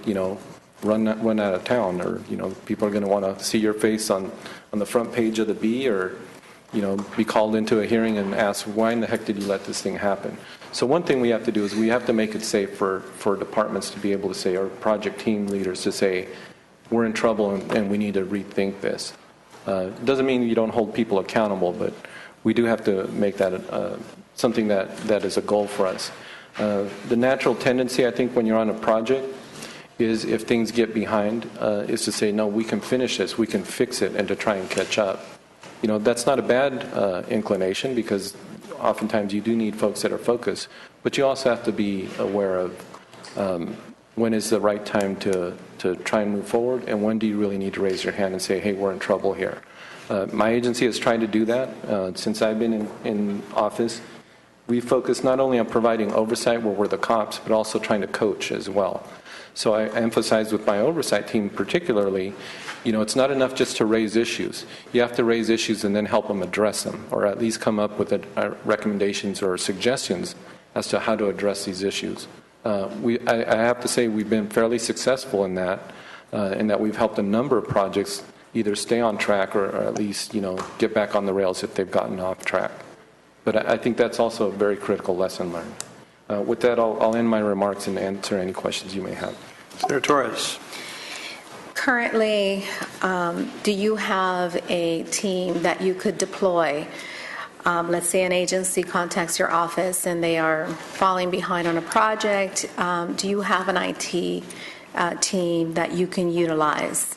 run out of town, or people are going to want to see your face on the front page of the Bee, or be called into a hearing and ask, why in the heck did you let this thing happen? So one thing we have to do is we have to make it safe for departments to be able to say, or project team leaders to say, we're in trouble and we need to rethink this. It doesn't mean you don't hold people accountable, but we do have to make that something that is a goal for us. The natural tendency, I think, when you're on a project is, if things get behind, is to say, no, we can finish this, we can fix it, and to try and catch up. That's not a bad inclination, because oftentimes you do need folks that are focused, but you also have to be aware of when is the right time to try and move forward, and when do you really need to raise your hand and say, hey, we're in trouble here. My agency has tried to do that. Since I've been in office, we focus not only on providing oversight where we're the cops, but also trying to coach as well. So I emphasize with my oversight team particularly, it's not enough just to raise issues. You have to raise issues and then help them address them, or at least come up with recommendations or suggestions as to how to address these issues. I have to say we've been fairly successful in that we've helped a number of projects either stay on track or at least, get back on the rails if they've gotten off track. But I think that's also a very critical lesson learned. With that, I'll end my remarks and answer any questions you may have. Senator Torres. Currently, do you have a team that you could deploy? Let's say an agency contacts your office and they are falling behind on a project. Do you have an IT team that you can utilize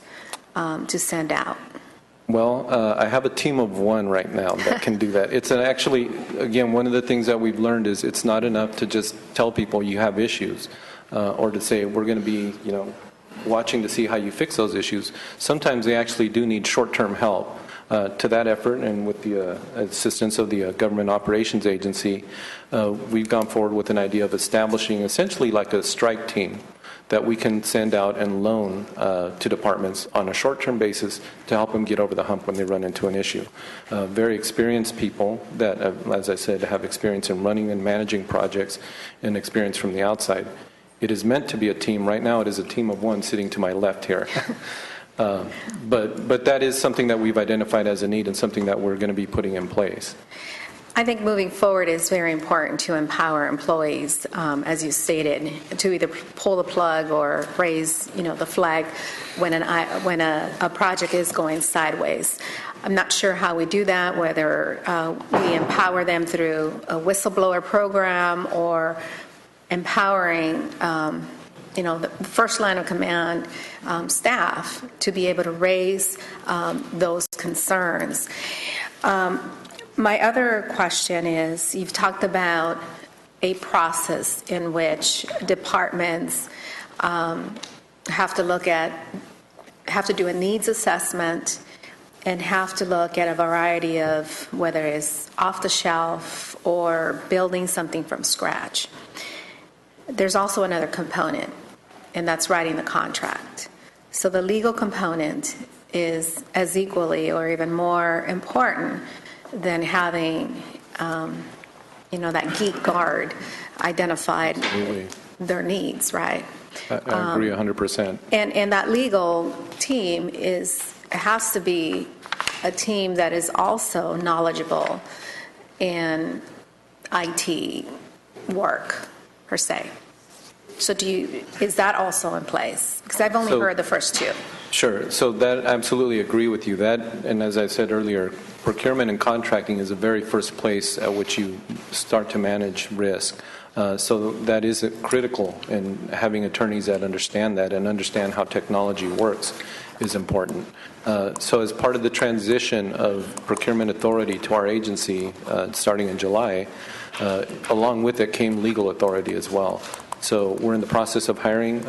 to send out? Well, I have a team of one right now that can do that. It's actually, again, one of the things that we've learned is it's not enough to just tell people you have issues or to say we're going to be, watching to see how you fix those issues. Sometimes they actually do need short-term help. To that effort, and with the assistance of the Government Operations Agency, we've gone forward with an idea of establishing essentially like a strike team that we can send out and loan to departments on a short-term basis to help them get over the hump when they run into an issue. Very experienced people that, as I said, have experience in running and managing projects and experience from the outside. It is meant to be a team. Right now it is a team of one sitting to my left here. But that is something that we've identified as a need and something that we're going to be putting in place. I think moving forward is very important to empower employees, as you stated, to either pull the plug or raise, the flag when a project is going sideways. I'm not sure how we do that, whether we empower them through a whistleblower program or empowering the first line of command staff to be able to raise those concerns. My other question is, you've talked about a process in which departments have to do a needs assessment and have to look at a variety of whether it's off the shelf or building something from scratch. There's also another component, and that's writing the contract. So the legal component is as equally or even more important than having, that geek guard identified Absolutely. their needs, right? I agree 100%. And that legal team has to be a team that is also knowledgeable in IT work, per se. So is that also in place? Because I've only heard the first two. Sure. So that, I absolutely agree with you. That, and as I said earlier, procurement and contracting is the very first place at which you start to manage risk. So that is critical, and having attorneys that understand that and understand how technology works is important. So as part of the transition of procurement authority to our agency starting in July, along with it came legal authority as well. So we're in the process of hiring.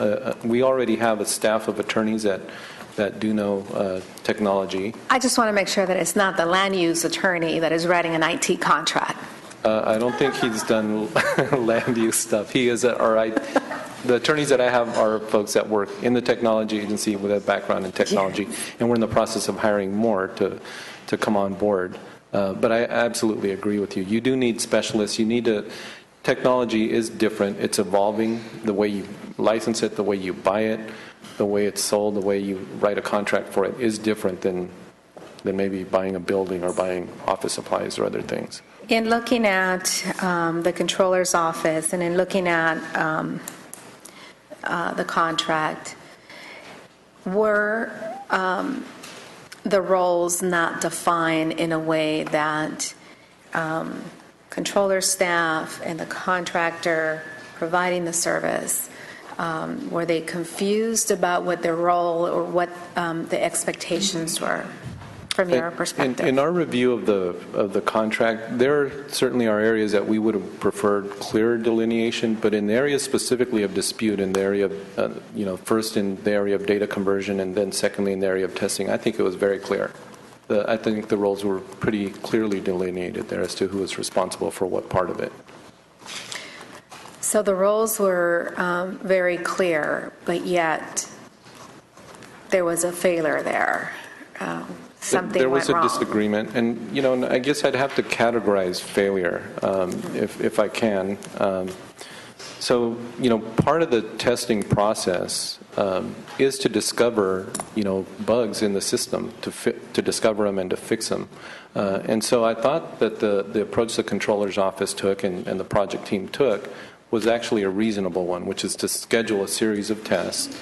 We already have a staff of attorneys that do know technology. I just want to make sure that it's not the land use attorney that is writing an IT contract. I don't think he's done land use stuff. He is the attorneys that I have are folks that work in the technology agency with a background in technology, and we're in the process of hiring more to come on board. But I absolutely agree with you. You do need specialists. You need to. Technology is different. It's evolving. The way you license it, the way you buy it, the way it's sold, the way you write a contract for it is different than maybe buying a building or buying office supplies or other things. In looking at the controller's office and in looking at the contract, were the roles not defined in a way that controller staff and the contractor providing the service, were they confused about what their role or what the expectations were from your perspective? In our review of the contract, there certainly are areas that we would have preferred clearer delineation, but in the area specifically of dispute, in the area of, first in the area of data conversion and then secondly in the area of testing, I think it was very clear. I think the roles were pretty clearly delineated there as to who was responsible for what part of it. So the roles were very clear, but yet there was a failure there. Something there was went wrong. A disagreement, and I guess I'd have to categorize failure if I can. So part of the testing process is to discover bugs in the system, to discover them and to fix them. And so I thought that the approach the controller's office took and the project team took was actually a reasonable one, which is to schedule a series of tests,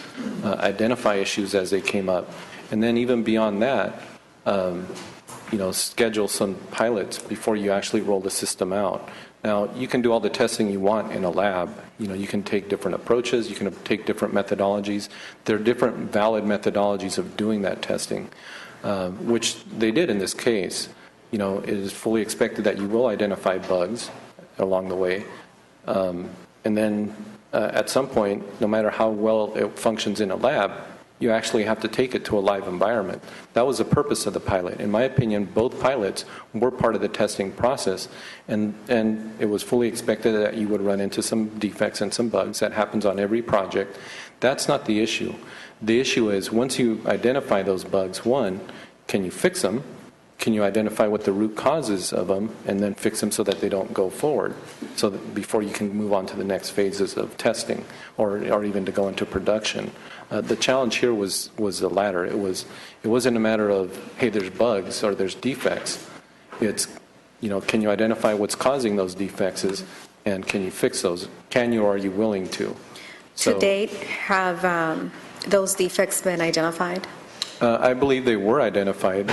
identify issues as they came up, and then even beyond that, schedule some pilots before you actually roll the system out. Now, you can do all the testing you want in a lab. You can take different approaches, you can take different methodologies. There are different valid methodologies of doing that testing. which they did in this case. It is fully expected that you will identify bugs along the way. And then at some point, no matter how well it functions in a lab, you actually have to take it to a live environment. That was the purpose of the pilot. In my opinion, both pilots were part of the testing process, and it was fully expected that you would run into some defects and some bugs. That happens on every project. That's not the issue. The issue is once you identify those bugs, one, can you fix them? Can you identify what the root causes of them and then fix them so that they don't go forward, so that before you can move on to the next phases of testing or even to go into production? The challenge here was the latter. It wasn't a matter of, hey, there's bugs or there's defects. It's, can you identify what's causing those defects and can you fix those? Can you or are you willing to? To date, have those defects been identified? I believe they were identified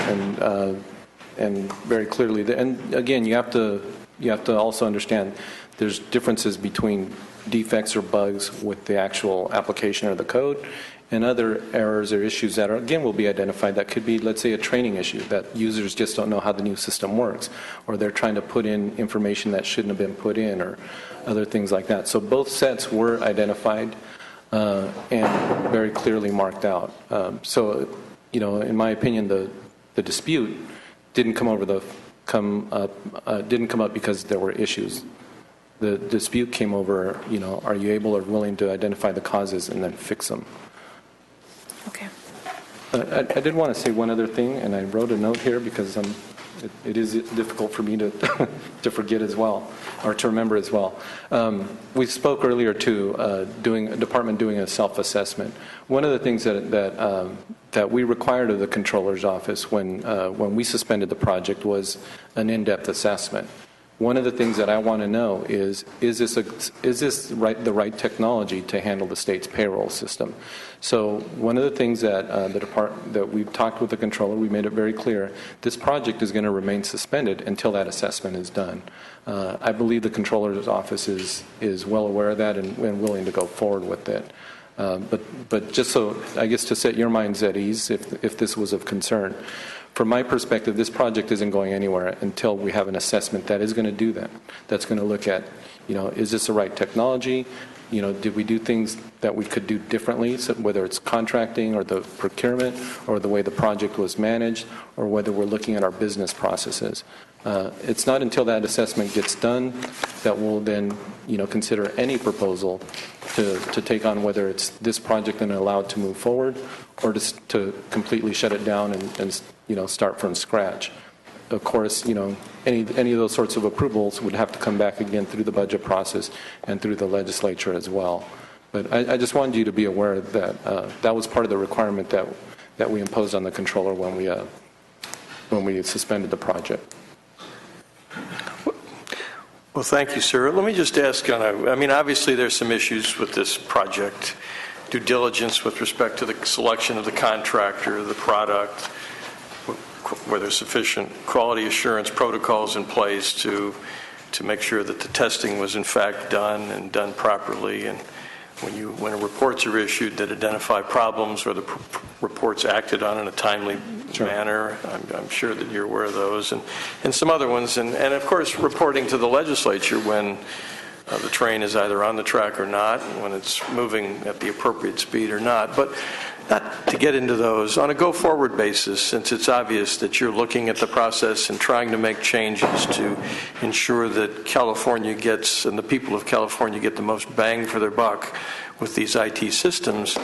and very clearly. And again, you have to also understand there's differences between defects or bugs with the actual application of the code and other errors or issues that will be identified. That could be, let's say, a training issue that users just don't know how the new system works, or they're trying to put in information that shouldn't have been put in, or other things like that. So both sets were identified and very clearly marked out. So in my opinion, the dispute didn't come up because there were issues. The dispute came over, are you able or willing to identify the causes and then fix them? Okay. I did want to say one other thing, and I wrote a note here because it is difficult for me to to forget as well, or to remember as well. We spoke earlier to a department doing a self-assessment. One of the things that we required of the controller's office when we suspended the project was an in-depth assessment. One of the things that I want to know is this the right technology to handle the state's payroll system? So one of the things that that we've talked with the controller, we made it very clear, this project is going to remain suspended until that assessment is done. I believe the controller's office is well aware of that and willing to go forward with it. But just so, I guess, to set your minds at ease, if this was of concern, from my perspective, this project isn't going anywhere until we have an assessment that is going to do that. That's going to look at, is this the right technology? Did we do things that we could do differently, so whether it's contracting or the procurement or the way the project was managed or whether we're looking at our business processes. It's not until that assessment gets done that we'll then, consider any proposal to take on whether it's this project and allow it to move forward or to completely shut it down and start from scratch. Of course, any of those sorts of approvals would have to come back again through the budget process and through the legislature as well. But I just wanted you to be aware that that was part of the requirement that we imposed on the controller when we suspended the project. Well, thank you, sir. Let me just ask, obviously there's some issues with this project, due diligence with respect to the selection of the contractor, the product, were there sufficient quality assurance protocols in place to make sure that the testing was in fact done and done properly, and when reports are issued that identify problems or the reports acted on in a timely manner. I'm sure that you're aware of those and some other ones, and of course reporting to the legislature when the train is either on the track or not, when it's moving at the appropriate speed or not. But not to get into those, on a go-forward basis, since it's obvious that you're looking at the process and trying to make changes to ensure that California gets, and the people of California get the most bang for their buck with these IT systems,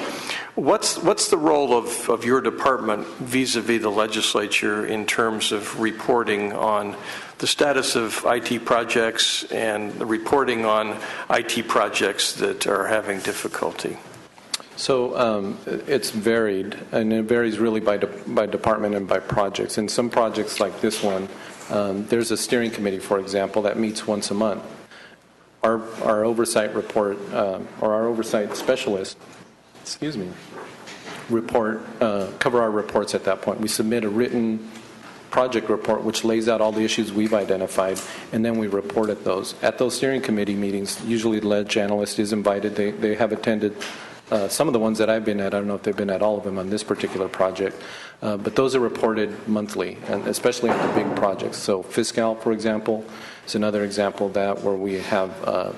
what's the role of your department vis-a-vis the legislature in terms of reporting on the status of IT projects and the reporting on IT projects that are having difficulty? So it's varied, and it varies really by department and by projects. In some projects like this one, there's a steering committee, for example, that meets once a month. Our oversight report, or our oversight specialist, cover our reports at that point. We submit a written project report which lays out all the issues we've identified, and then we report at those. At those steering committee meetings, usually the ledge analyst is invited. They have attended some of the ones that I've been at, I don't know if they've been at all of them on this particular project, but those are reported monthly, and especially on the big projects. So Fiscal, for example, is another example of that, where we have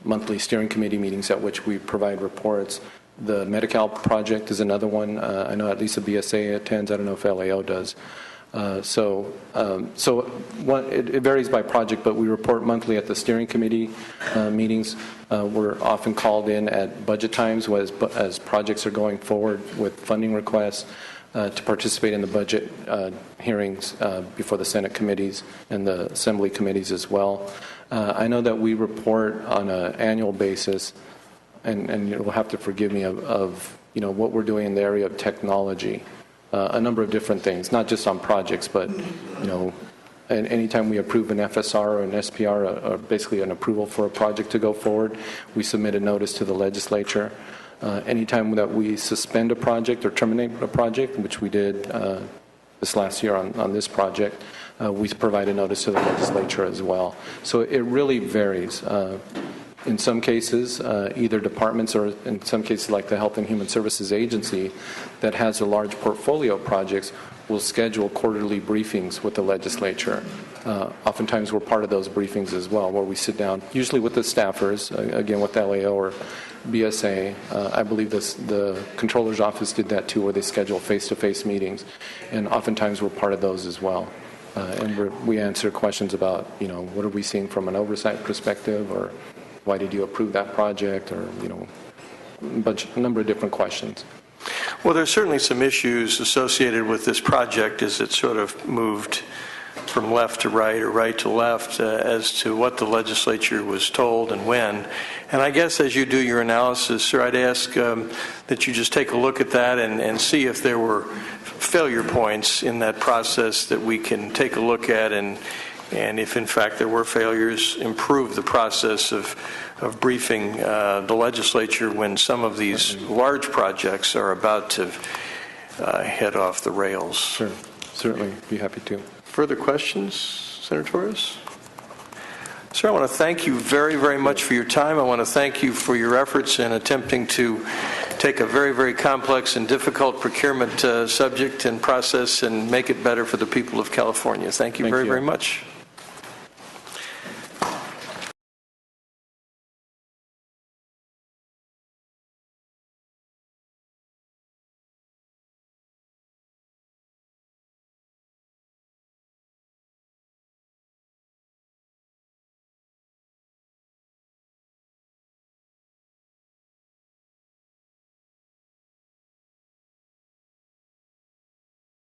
monthly steering committee meetings at which we provide reports. The Medi-Cal project is another one. I know at least the BSA attends. I don't know if LAO does. It varies by project, but we report monthly at the steering committee meetings. We're often called in at budget times as projects are going forward with funding requests to participate in the budget hearings before the Senate committees and the Assembly committees as well. I know that we report on an annual basis, and you'll have to forgive me, of what we're doing in the area of technology. A number of different things, not just on projects, but and anytime we approve an FSR or an SPR, or basically an approval for a project to go forward, we submit a notice to the legislature. Anytime that we suspend a project or terminate a project, which we did this last year on this project, we provide a notice to the legislature as well. So it really varies. In some cases, either departments, or in some cases like the Health and Human Services Agency that has a large portfolio of projects, will schedule quarterly briefings with the legislature. Oftentimes we're part of those briefings as well, where we sit down, usually with the staffers, again with LAO or BSA. I believe the Controller's Office did that too, where they schedule face-to-face meetings, and oftentimes we're part of those as well. And we answer questions about, what are we seeing from an oversight perspective, or why did you approve that project, or, a number of different questions. Well, there's certainly some issues associated with this project as it sort of moved from left to right or right to left as to what the legislature was told and when. And I guess as you do your analysis, sir, I'd ask that you just take a look at that and see if there were failure points in that process that we can take a look at, and if in fact there were failures, improve the process of briefing the legislature when some of these large projects are about to head off the rails. Sure, certainly be happy to. Further questions, Senator Torres? Sir, I want to thank you very, very much for your time. I want to thank you for your efforts in attempting to take a very, very complex and difficult procurement subject and process and make it better for the people of California. Thank you very, very much.